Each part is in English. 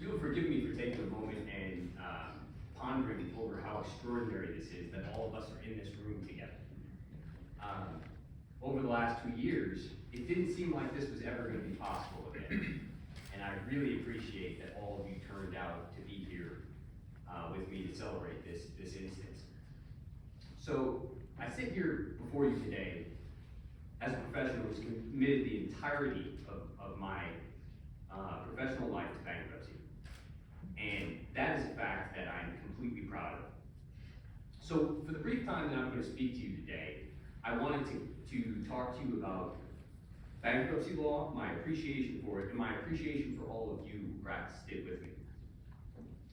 you'll forgive me for taking a moment and pondering over how extraordinary this is that all of us are in this room together. Over the last 2 years, it didn't seem like this was ever going to be possible again. And I really appreciate that all of you turned out to be here with me to celebrate this instance. So I sit here before you today as a professional who's committed the entirety of my professional life to bankruptcy. And that is a fact that I'm completely proud of. So for the brief time that I'm going to speak to you today, I wanted to talk to you about bankruptcy law, my appreciation for it, and my appreciation for all of you who practiced it with me.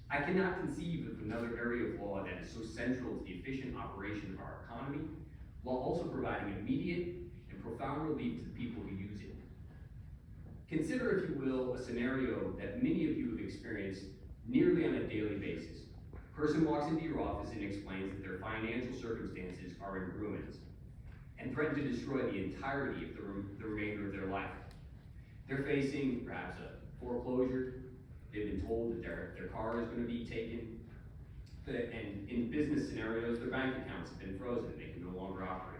I cannot conceive of another area of law that is so central to the efficient operation of our economy, while also providing immediate and profound relief to the people who use it. Consider, if you will, a scenario that many of you have experienced nearly on a daily basis. A person walks into your office and explains that their financial circumstances are in ruins and threaten to destroy the entirety of the remainder of their life. They're facing perhaps a foreclosure. They've been told that their car is going to be taken. And in business scenarios, their bank accounts have been frozen. They can no longer operate.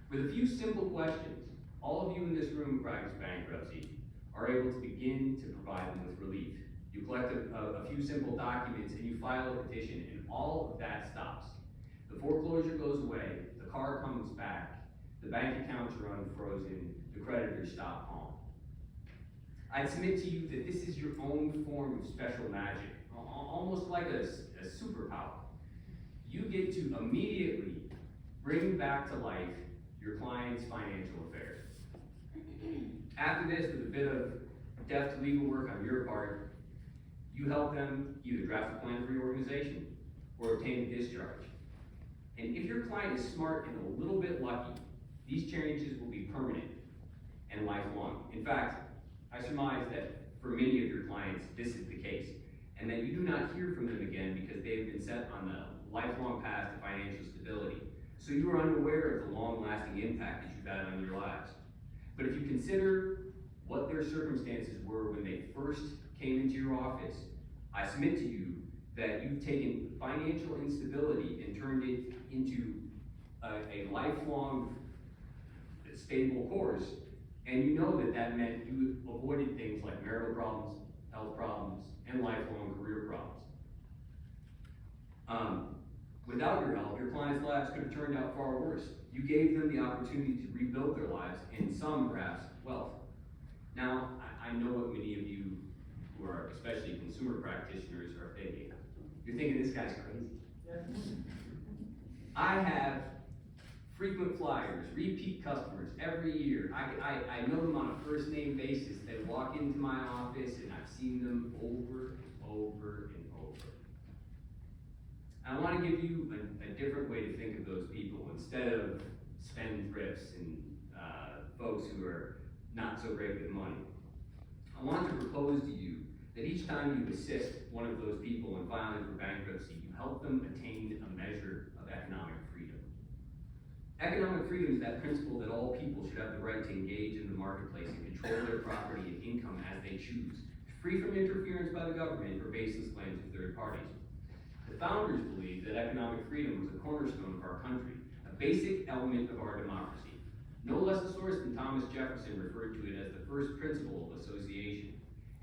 With a few simple questions, all of you in this room who practice bankruptcy are able to begin to provide them with relief. You collect a few simple documents and you file a petition, and all of that stops. The foreclosure goes away, the car comes back, the bank accounts are unfrozen, the creditors stop calling. I'd submit to you that this is your own form of special magic, almost like a superpower. You get to immediately bring back to life your client's financial affairs. After this, with a bit of deft legal work on your part, you help them either draft a plan of reorganization or obtain a discharge. And if your client is smart and a little bit lucky, these changes will be permanent and lifelong. In fact, I surmise that for many of your clients, this is the case, and that you do not hear from them again because they have been set on the lifelong path to financial stability. So you are unaware of the long-lasting impact that you've had on your lives. But if you consider what their circumstances were when they first came into your office, I submit to you that you've taken financial instability and turned it into a lifelong stable course, and you know that that meant you avoided things like marital problems, health problems, and lifelong career problems. Without your help, your clients' lives could have turned out far worse. You gave them the opportunity to rebuild their lives, and some perhaps wealth. Now, I know what many of you who are especially consumer practitioners are thinking. You're thinking this guy's crazy. I have frequent flyers, repeat customers every year. I know them on a first name basis. They walk into my office and I've seen them over and over and over. I want to give you a different way to think of those people instead of spendthrifts and folks who are not so great with money. I want to propose to you that each time you assist one of those people in filing for bankruptcy, you help them attain a measure of economic freedom. Economic freedom is that principle that all people should have the right to engage in the marketplace and control their property and income as they choose, free from interference by the government or baseless claims of third parties. The founders believed that economic freedom was a cornerstone of our country, a basic element of our democracy. No less a source than Thomas Jefferson referred to it as the first principle of association,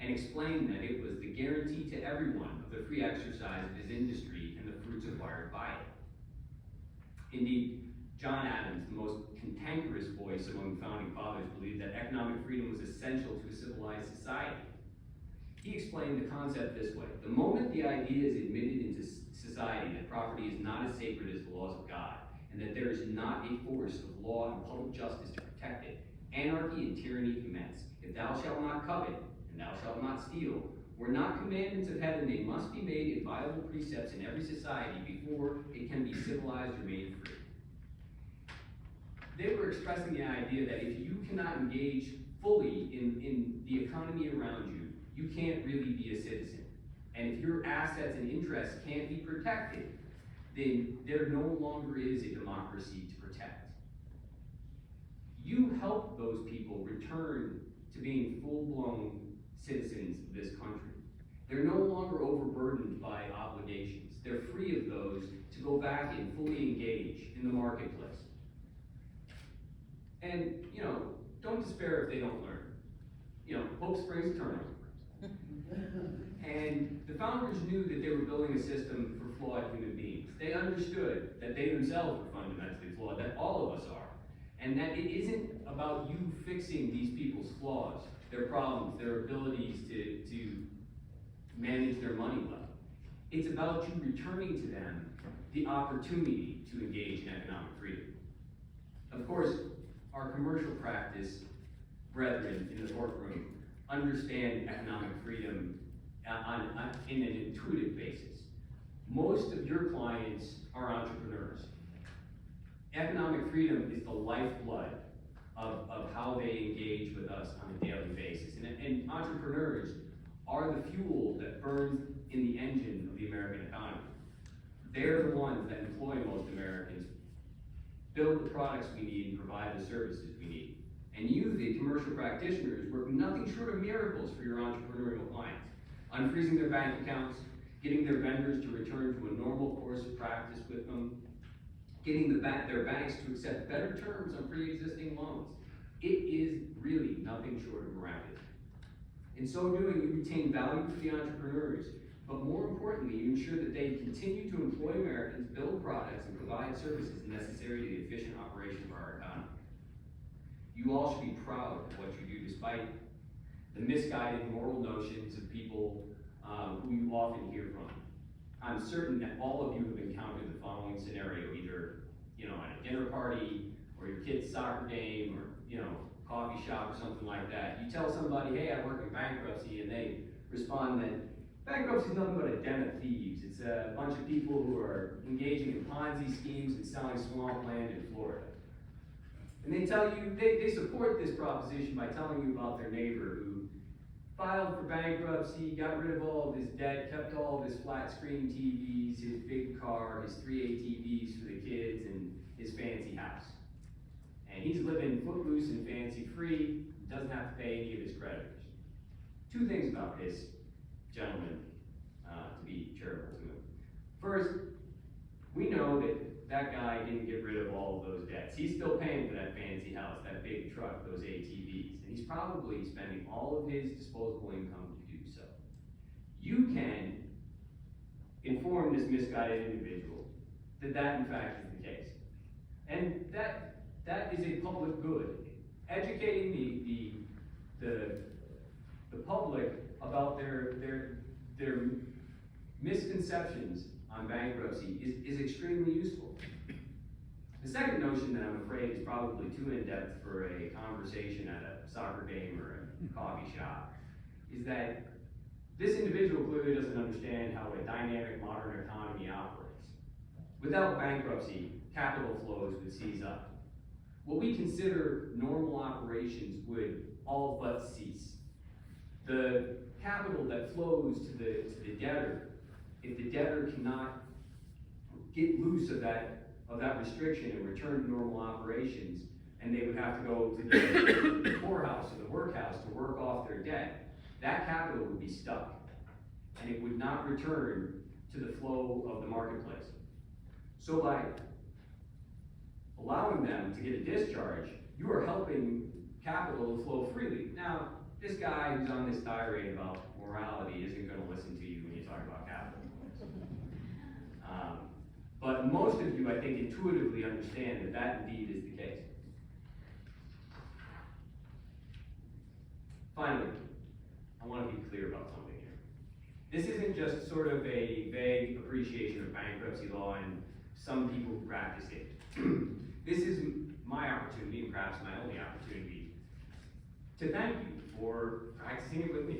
and explained that it was the guarantee to everyone of the free exercise of his industry and the fruits acquired by it. Indeed, John Adams, the most cantankerous voice among the founding fathers, believed that economic freedom was essential to a civilized society. He explained the concept this way: the moment the idea is admitted into society that property is not as sacred as the laws of God, and that there is not a force of law and public justice to protect it, anarchy and tyranny commence. If thou shalt not covet, and thou shalt not steal, were not commandments of heaven, they must be made inviolable precepts in every society before it can be civilized or made free. They were expressing the idea that if you cannot engage fully in the economy around you, you can't really be a citizen. And if your assets and interests can't be protected, then there no longer is a democracy to protect. You help those people return to being full-blown citizens of this country. They're no longer overburdened by obligations. They're free of those to go back and fully engage in the marketplace. And, don't despair if they don't learn. Hope springs eternal. And the founders knew that they were building a system for flawed human beings. They understood that they themselves were fundamentally flawed, that all of us are. And that it isn't about you fixing these people's flaws, their problems, their abilities to manage their money well. It's about you returning to them the opportunity to engage in economic freedom. Of course, our commercial practice brethren in the courtroom understand economic freedom in an intuitive basis. Most of your clients are entrepreneurs. Economic freedom is the lifeblood of how they engage with us on a daily basis. And entrepreneurs are the fuel that burns in the engine of the American economy. They're the ones that employ most Americans, build the products we need, and provide the services we need. And you, the commercial practitioners, work nothing short of miracles for your entrepreneurial clients. Unfreezing their bank accounts, getting their vendors to return to a normal course of practice with them, getting their banks to accept better terms on pre-existing loans. It is really nothing short of miraculous. In so doing, you retain value for the entrepreneurs, but more importantly, you ensure that they continue to employ Americans, build products, and provide services necessary to the efficient operation of our economy. You all should be proud of what you do, despite the misguided moral notions of people who you often hear from. I'm certain that all of you have encountered the following scenario, either at a dinner party, or your kid's soccer game, or coffee shop or something like that. You tell somebody, hey, I work in bankruptcy, and they respond that bankruptcy is nothing but a den of thieves. It's a bunch of people who are engaging in Ponzi schemes and selling swamp land in Florida. And they tell you, they support this proposition by telling you about their neighbor who filed for bankruptcy, got rid of all of his debt, kept all of his flat screen TVs, his big car, his 3 ATVs for the kids, and his fancy house. And he's living footloose and fancy free, doesn't have to pay any of his creditors. Two things about this gentleman, to be charitable to him. First, we know that guy didn't get rid of all of those debts. He's still paying for that fancy house, that big truck, those ATVs, and he's probably spending all of his disposable income to do so. You can inform this misguided individual that in fact is the case. And that is a public good. Educating the public about their misconceptions on bankruptcy is extremely useful. The second notion that I'm afraid is probably too in-depth for a conversation at a soccer game or a coffee shop is that this individual clearly doesn't understand how a dynamic modern economy operates. Without bankruptcy, capital flows would seize up. What we consider normal operations would all but cease. The capital that flows to the debtor, if the debtor cannot get loose of that restriction and return to normal operations, and they would have to go to the poorhouse or the workhouse to work off their debt, that capital would be stuck, and it would not return to the flow of the marketplace. So by allowing them to get a discharge, you are helping capital to flow freely. Now, this guy who's on this tirade about morality isn't going to listen to you when you talk about capital. But most of you, I think, intuitively understand that indeed is the case. Finally, I want to be clear about something here. This isn't just sort of a vague appreciation of bankruptcy law and some people who practice it. This is my opportunity, and perhaps my only opportunity, to thank you for practicing it with me.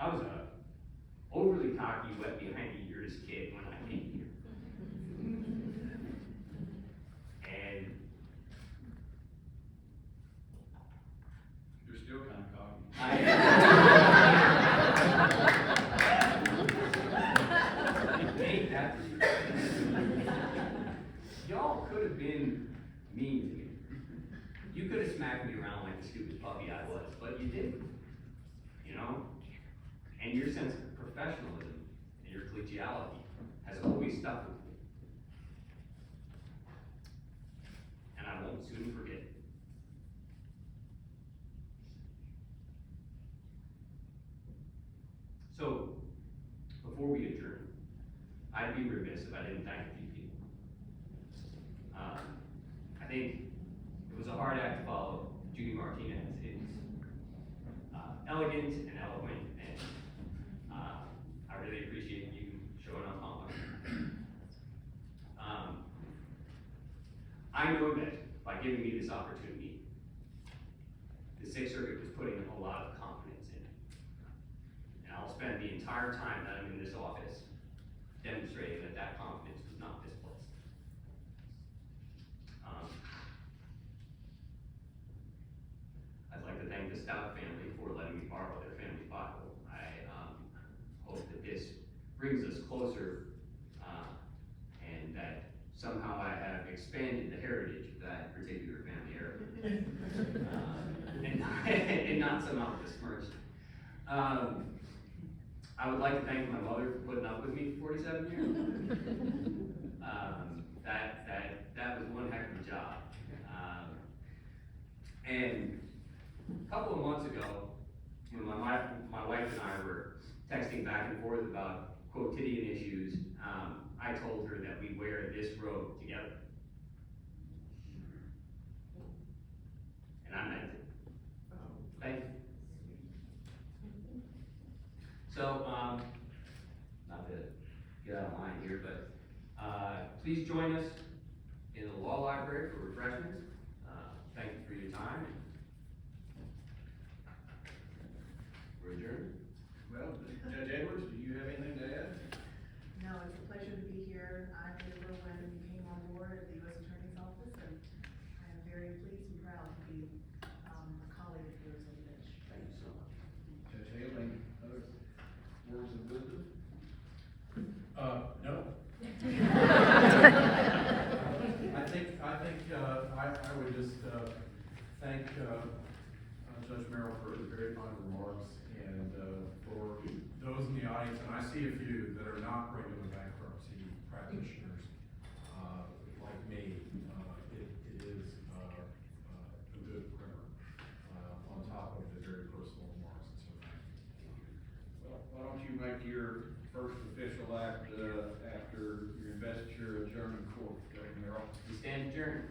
I was a overly cocky, wet behind the ears kid when I came here. And you're still kind of cocky. I hate that for you. Y'all could have been mean to me. You could have smacked me around around like the stupid puppy I was, but you didn't, you know? And your sense of professionalism and your collegiality has always stuck with me. And I won't soon forget it. So, before we adjourn, I'd be remiss if I didn't thank a few people. I think it was a hard act to follow Judy Martinez. It's elegant and eloquent, and I really appreciate you showing up online. I know that by giving me this opportunity, the Sixth Circuit was putting a lot of confidence in it. And I'll spend the entire time that I'm in this office demonstrating that that confidence was not misplaced. I'd like to thank the Stout family for letting me borrow their family Bible. I hope that this brings us closer, and that somehow I have expanded the heritage of that particular family heritage, and not somehow besmirched. I would like to thank my mother for putting up with me for 47 years. That was one heck of a job. And a couple of months ago, when my wife and I were texting back and forth about quotidian issues, I told her that we wear this robe together. And I meant it. Thank you. So, not to get out of line here, but please join us in the law library for refreshments. Thank you for your time. We're adjourned. Well, Judge Edwards, do you have anything to add? No, it's a pleasure to be here. I remember when you came on board at the U.S. Attorney's Office, and I am very pleased and proud to be a colleague of yours on the bench. Thank you so much. Judge Hale, any other words of wisdom? No. I would just thank Judge Merrill for his very kind remarks, and for those in the audience, and I see a few that are not regular bankruptcy practitioners like me. It is a good primer on top of the very personal remarks, and so thank you. Well, why don't you make your first official act after your investiture adjourned in court, Judge Merrill? We stand adjourned.